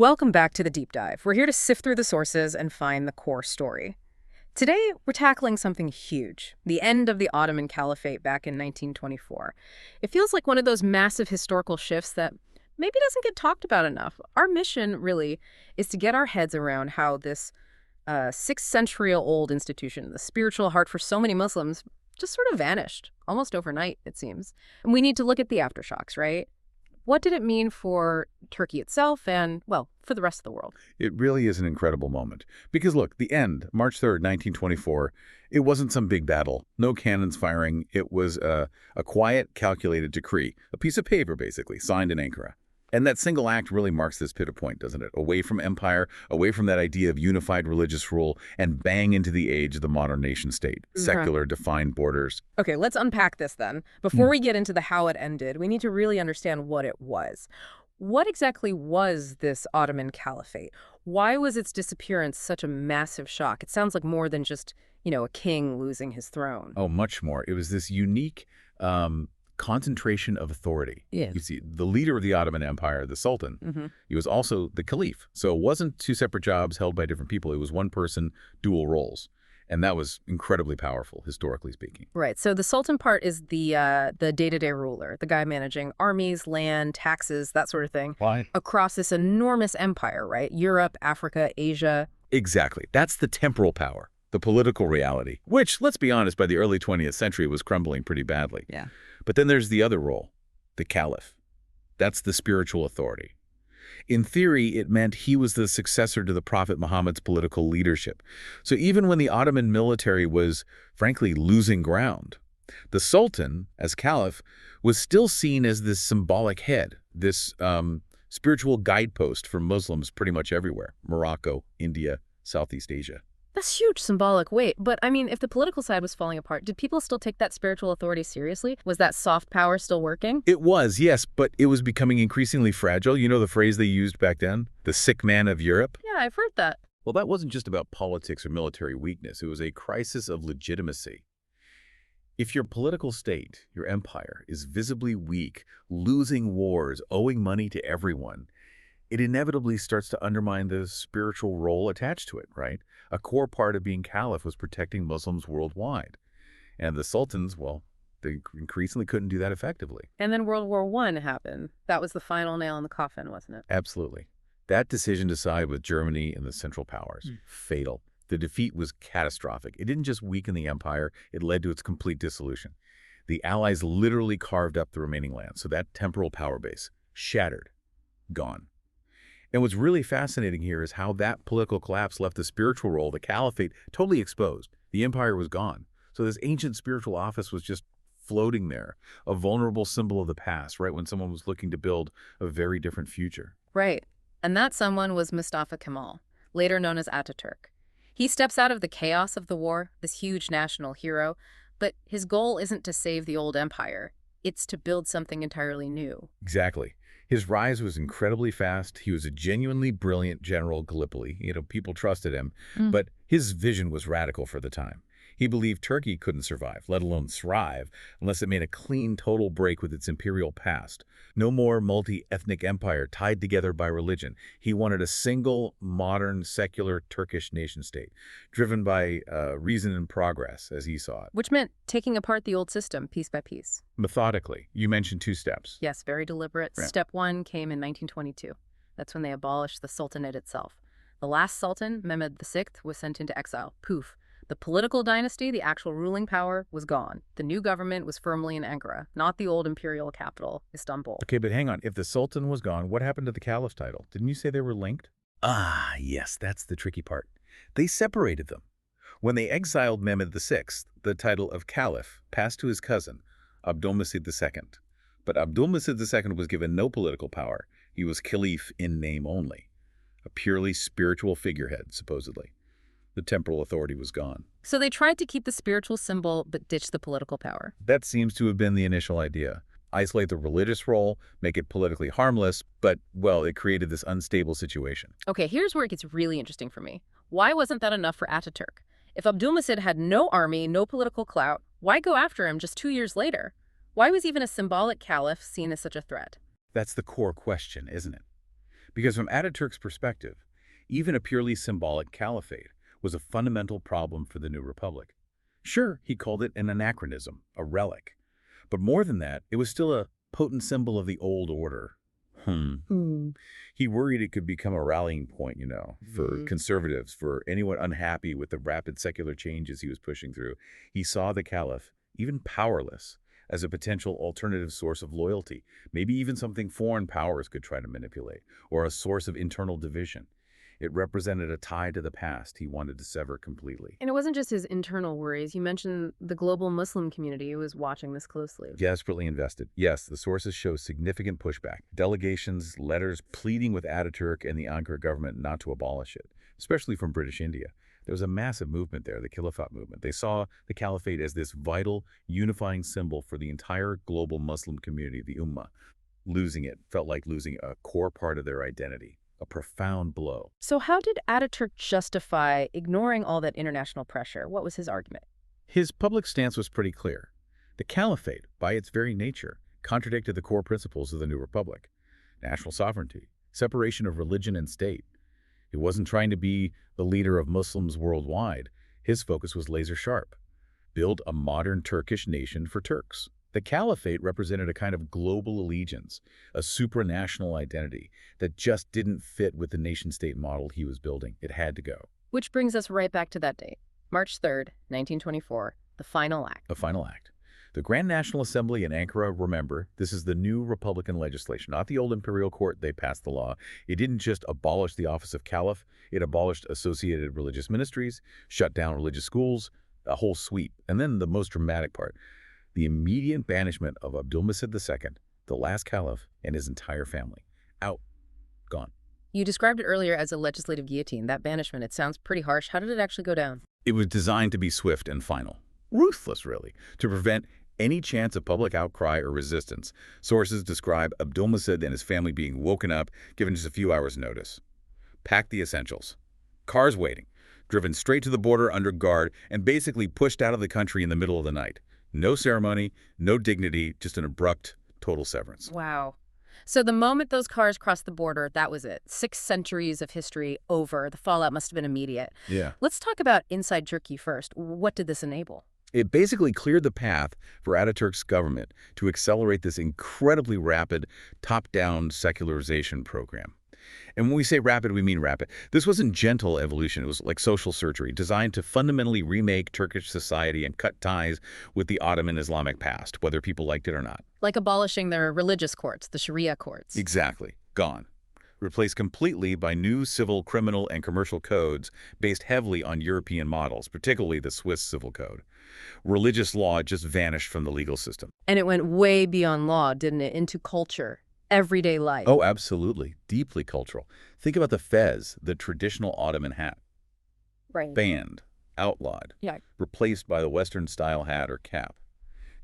Welcome back to the deep dive. We're here to sift through the sources and find the core story. Today, we're tackling something huge, the end of the Ottoman Caliphate back in 1924. It feels like one of those massive historical shifts that maybe doesn't get talked about enough. Our mission, really, is to get our heads around how this 6th-century-old institution, the spiritual heart for so many Muslims, just sort of vanished, almost overnight, it seems. And we need to look at the aftershocks, right? What did it mean for Turkey itself and, well, for the rest of the world? It really is an incredible moment. Because look, the end, March 3rd, 1924, it wasn't some big battle. No cannons firing. It was a quiet, calculated decree, a piece of paper, basically, signed in Ankara. And that single act really marks this pivot point, doesn't it? Away from empire, away from that idea of unified religious rule, and bang into the age of the modern nation-state. Secular, defined borders. Okay, let's unpack this then. Before we get into the how it ended, we need to really understand what it was. What exactly was this Ottoman Caliphate? Why was its disappearance such a massive shock? It sounds like more than just, a king losing his throne. Oh, much more. It was this unique concentration of authority. Yeah. You see, the leader of the Ottoman Empire, the Sultan, he was also the caliph. So it wasn't two separate jobs held by different people. It was one person, dual roles. And that was incredibly powerful, historically speaking. Right. So the Sultan part is the day-to-day ruler, the guy managing armies, land, taxes, that sort of thing. Why? Across this enormous empire, right? Europe, Africa, Asia. Exactly. That's the temporal power, the political reality, which, let's be honest, by the early 20th century was crumbling pretty badly. Yeah. But then there's the other role, the caliph. That's the spiritual authority. In theory, it meant he was the successor to the Prophet Muhammad's political leadership. So even when the Ottoman military was, frankly, losing ground, the Sultan, as caliph, was still seen as this symbolic head, this spiritual guidepost for Muslims pretty much everywhere. Morocco, India, Southeast Asia. That's huge symbolic weight. But, I mean, if the political side was falling apart, did people still take that spiritual authority seriously? Was that soft power still working? It was, yes, but it was becoming increasingly fragile. You know the phrase they used back then? The sick man of Europe? Yeah, I've heard that. Well, that wasn't just about politics or military weakness. It was a crisis of legitimacy. If your political state, your empire, is visibly weak, losing wars, owing money to everyone, it inevitably starts to undermine the spiritual role attached to it, right? A core part of being caliph was protecting Muslims worldwide. And the sultans, well, they increasingly couldn't do that effectively. And then World War I happened. That was the final nail in the coffin, wasn't it? Absolutely. That decision to side with Germany and the Central Powers, fatal. The defeat was catastrophic. It didn't just weaken the empire, it led to its complete dissolution. The Allies literally carved up the remaining land, so that temporal power base, shattered, gone. And what's really fascinating here is how that political collapse left the spiritual role, the caliphate, totally exposed. The empire was gone. So this ancient spiritual office was just floating there, a vulnerable symbol of the past, right, when someone was looking to build a very different future. Right. And that someone was Mustafa Kemal, later known as Atatürk. He steps out of the chaos of the war, this huge national hero, but his goal isn't to save the old empire. It's to build something entirely new. Exactly. His rise was incredibly fast. He was a genuinely brilliant General Gallipoli. People trusted him, but his vision was radical for the time. He believed Turkey couldn't survive, let alone thrive, unless it made a clean, total break with its imperial past. No more multi-ethnic empire tied together by religion. He wanted a single, modern, secular Turkish nation-state, driven by reason and progress, as he saw it. Which meant taking apart the old system piece by piece. Methodically. You mentioned 2 steps. Yes, very deliberate. Right. Step 1 came in 1922. That's when they abolished the Sultanate itself. The last Sultan, Mehmed VI, was sent into exile. Poof. The political dynasty, the actual ruling power, was gone. The new government was firmly in Ankara, not the old imperial capital, Istanbul. Okay, but hang on. If the Sultan was gone, what happened to the Caliph's title? Didn't you say they were linked? Ah, yes, that's the tricky part. They separated them. When they exiled Mehmed VI, the title of Caliph passed to his cousin, Abdülmecid II. But Abdülmecid II was given no political power. He was caliph in name only, a purely spiritual figurehead, supposedly. The temporal authority was gone. So they tried to keep the spiritual symbol but ditched the political power. That seems to have been the initial idea. Isolate the religious role, make it politically harmless, but, well, it created this unstable situation. Okay, here's where it gets really interesting for me. Why wasn't that enough for Atatürk? If Abdülmecid had no army, no political clout, why go after him just 2 years later? Why was even a symbolic caliph seen as such a threat? That's the core question, isn't it? Because from Ataturk's perspective, even a purely symbolic caliphate was a fundamental problem for the new republic. Sure, he called it an anachronism, a relic. But more than that, it was still a potent symbol of the old order. He worried it could become a rallying point, for conservatives, for anyone unhappy with the rapid secular changes he was pushing through. He saw the caliph, even powerless, as a potential alternative source of loyalty, maybe even something foreign powers could try to manipulate, or a source of internal division. It represented a tie to the past he wanted to sever completely. And it wasn't just his internal worries. You mentioned the global Muslim community was watching this closely. Desperately invested. Yes, the sources show significant pushback. Delegations, letters pleading with Ataturk and the Ankara government not to abolish it, especially from British India. There was a massive movement there, the Caliphate movement. They saw the caliphate as this vital, unifying symbol for the entire global Muslim community, the Ummah. Losing it felt like losing a core part of their identity. A profound blow. So how did Ataturk justify ignoring all that international pressure? What was his argument? His public stance was pretty clear. The caliphate, by its very nature, contradicted the core principles of the new republic. National sovereignty, separation of religion and state. He wasn't trying to be the leader of Muslims worldwide. His focus was laser sharp. Build a modern Turkish nation for Turks. The caliphate represented a kind of global allegiance, a supranational identity that just didn't fit with the nation-state model he was building. It had to go. Which brings us right back to that date, March 3rd, 1924, the final act. The final act. The Grand National Assembly in Ankara, remember, this is the new Republican legislation, not the old imperial court. They passed the law. It didn't just abolish the office of caliph, it abolished associated religious ministries, shut down religious schools, a whole sweep. And then the most dramatic part, the immediate banishment of Abdülmecid II, the last caliph, and his entire family. Out. Gone. You described it earlier as a legislative guillotine. That banishment, it sounds pretty harsh. How did it actually go down? It was designed to be swift and final. Ruthless, really, to prevent any chance of public outcry or resistance. Sources describe Abdülmecid and his family being woken up, given just a few hours' notice. Packed the essentials. Cars waiting. Driven straight to the border under guard and basically pushed out of the country in the middle of the night. No ceremony, no dignity, just an abrupt, total severance. Wow. So the moment those cars crossed the border, that was it. 6 centuries of history over. The fallout must have been immediate. Yeah. Let's talk about inside Turkey first. What did this enable? It basically cleared the path for Ataturk's government to accelerate this incredibly rapid top-down secularization program. And when we say rapid, we mean rapid. This wasn't gentle evolution. It was like social surgery, designed to fundamentally remake Turkish society and cut ties with the Ottoman Islamic past, whether people liked it or not. Like abolishing their religious courts, the Sharia courts. Exactly. Gone. Replaced completely by new civil, criminal, and commercial codes based heavily on European models, particularly the Swiss civil code. Religious law just vanished from the legal system. And it went way beyond law, didn't it? Into culture. Everyday life. Oh, absolutely. Deeply cultural. Think about the fez, the traditional Ottoman hat. Right. Banned, outlawed, Yeah. replaced by the Western-style hat or cap.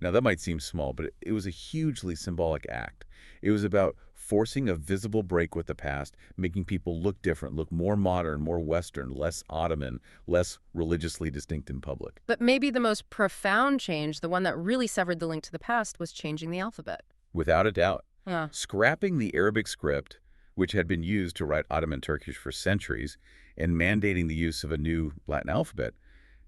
Now, that might seem small, but it was a hugely symbolic act. It was about forcing a visible break with the past, making people look different, look more modern, more Western, less Ottoman, less religiously distinct in public. But maybe the most profound change, the one that really severed the link to the past, was changing the alphabet. Without a doubt. Yeah. Scrapping the Arabic script, which had been used to write Ottoman Turkish for centuries, and mandating the use of a new Latin alphabet,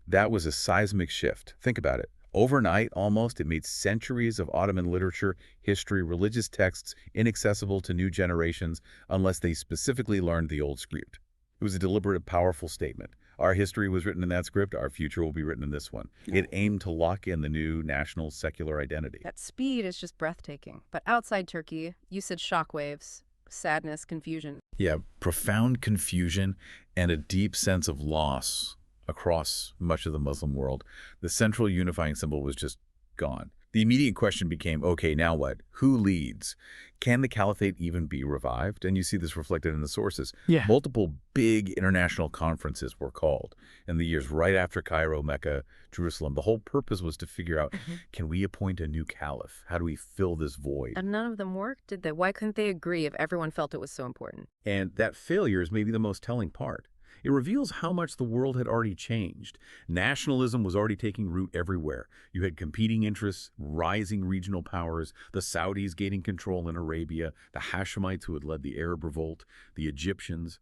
that was a seismic shift. Think about it. Overnight, almost, it made centuries of Ottoman literature, history, religious texts inaccessible to new generations unless they specifically learned the old script. It was a deliberate, powerful statement. Our history was written in that script. Our future will be written in this one. It aimed to lock in the new national secular identity. That speed is just breathtaking. But outside Turkey, you said shockwaves, sadness, confusion. Yeah, profound confusion and a deep sense of loss across much of the Muslim world. The central unifying symbol was just gone. The immediate question became, okay, now what? Who leads? Can the caliphate even be revived? And you see this reflected in the sources. Yeah. Multiple big international conferences were called in the years right after Cairo, Mecca, Jerusalem. The whole purpose was to figure out, can we appoint a new caliph? How do we fill this void? And none of them worked, did they? Why couldn't they agree if everyone felt it was so important? And that failure is maybe the most telling part. It reveals how much the world had already changed. Nationalism was already taking root everywhere. You had competing interests, rising regional powers, the Saudis gaining control in Arabia, the Hashemites who had led the Arab revolt, the Egyptians.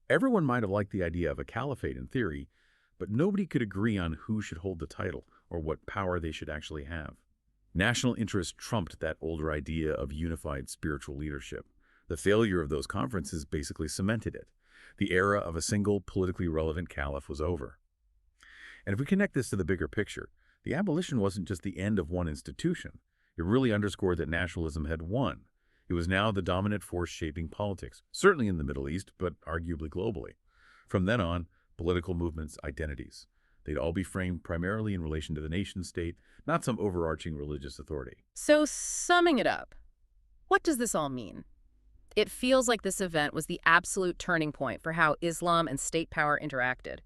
Everyone might have liked the idea of a caliphate in theory, but nobody could agree on who should hold the title or what power they should actually have. National interest trumped that older idea of unified spiritual leadership. The failure of those conferences basically cemented it. The era of a single politically relevant caliph was over. And if we connect this to the bigger picture, the abolition wasn't just the end of one institution. It really underscored that nationalism had won. It was now the dominant force shaping politics, certainly in the Middle East, but arguably globally. From then on, political movements, identities. They'd all be framed primarily in relation to the nation-state, not some overarching religious authority. So summing it up, what does this all mean? It feels like this event was the absolute turning point for how Islam and state power interacted.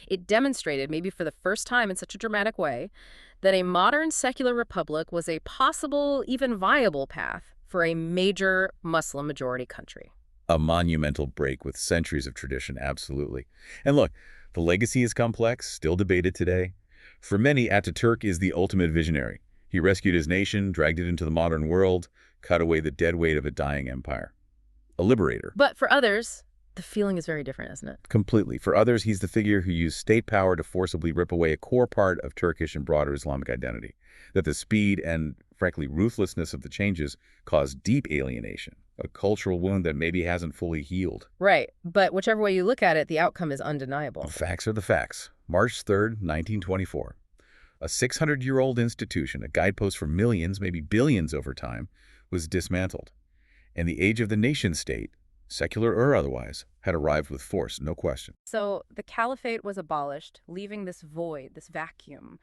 It demonstrated, maybe for the first time in such a dramatic way, that a modern secular republic was a possible, even viable path for a major Muslim-majority country. A monumental break with centuries of tradition, absolutely. And look, the legacy is complex, still debated today. For many, Ataturk is the ultimate visionary. He rescued his nation, dragged it into the modern world, cut away the dead weight of a dying empire. A liberator. But for others, the feeling is very different, isn't it? Completely. For others, he's the figure who used state power to forcibly rip away a core part of Turkish and broader Islamic identity. That the speed and, frankly, ruthlessness of the changes caused deep alienation, a cultural wound that maybe hasn't fully healed. Right. But whichever way you look at it, the outcome is undeniable. The facts are the facts. March 3rd, 1924. A 600-year-old institution, a guidepost for millions, maybe billions over time, was dismantled. And the age of the nation-state, secular or otherwise, had arrived with force, no question. So the caliphate was abolished, leaving this void, this vacuum,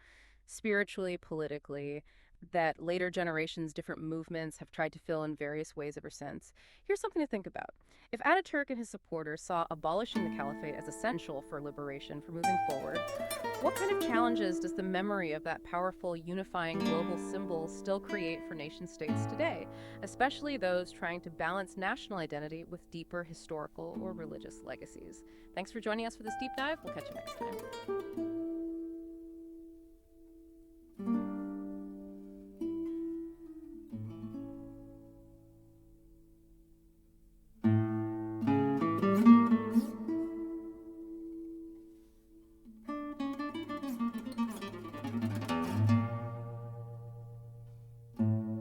spiritually, politically, that later generations, different movements have tried to fill in various ways ever since. Here's something to think about. If Ataturk and his supporters saw abolishing the caliphate as essential for liberation, for moving forward, what kind of challenges does the memory of that powerful, unifying global symbol still create for nation-states today, especially those trying to balance national identity with deeper historical or religious legacies? Thanks for joining us for this deep dive. We'll catch you next time.